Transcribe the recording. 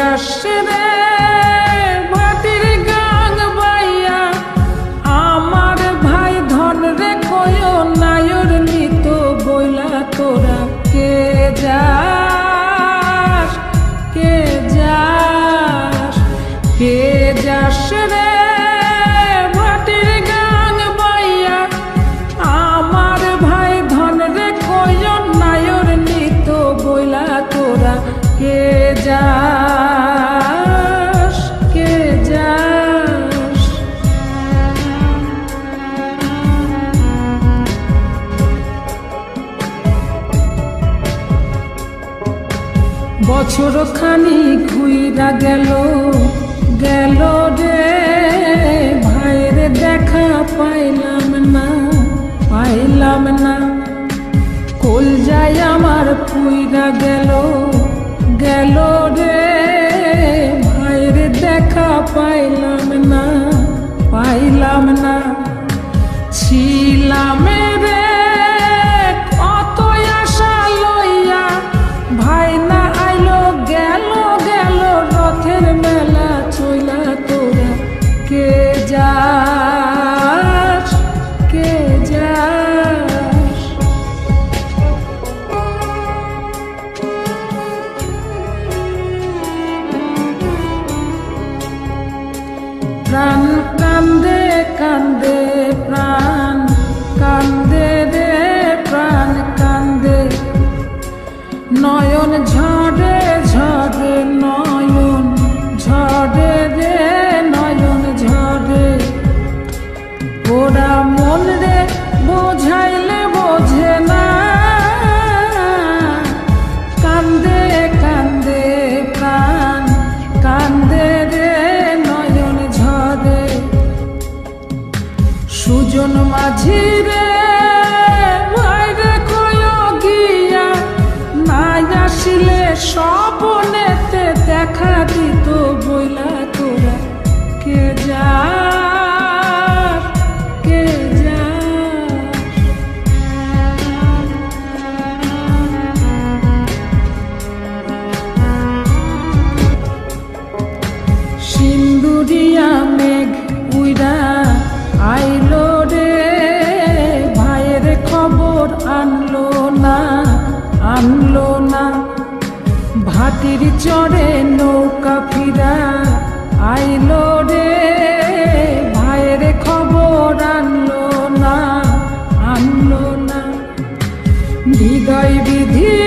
যাস রে মাটির গাং বাইয়া আমার ভাই ধন রে কয় নায়র নিত বইলা তোরা কে যাস কে যাস কে যাস রে মাটির গাং বাইয়া আমার ভাই ধন রে কয় নায়র নিত বইলা তোরা কে যাস কে যাস। বছর খানি ঘুইরা গেল গেল রে ভাইরে দেখা পাইলাম না পাইলাম না কল যায় আমার পুইরা গেল গেল রে ভাইরে দেখা পাইলাম না পাইলাম না ছিলাম রে কত আশা লইয়া ভাই না আইলো গেল গেল রথের মেলা চইলা তোরা কে যাস কে যাস। প্রাণ কান্দে কান্দে প্রাণ কান্দে রে প্রাণ কান্দে নয়ন ঝরে ঝরে নয়ন ঝরে রে নয়ন ঝরে ওরা মন রে বোঝাইলে বোঝে না কান্দে কান্দে প্রাণ কান্দে রে নয়ন ঝরে সুজন মাঝি রে ভাইরে কয় গিয়া নাই আসিলে স্বপনেতে দেখা দিত বইলা তোরা কে যাস কে যাস। সিন্দুরিয়া মেঘ উইরা আইলো রে ভাইয়ের খবর আনলো না আনলো না ভাটির চরে নৌকা ফিরা আইলো রে ভাইয়ের খবর আনলো না আনলো না হৃদয় বিধি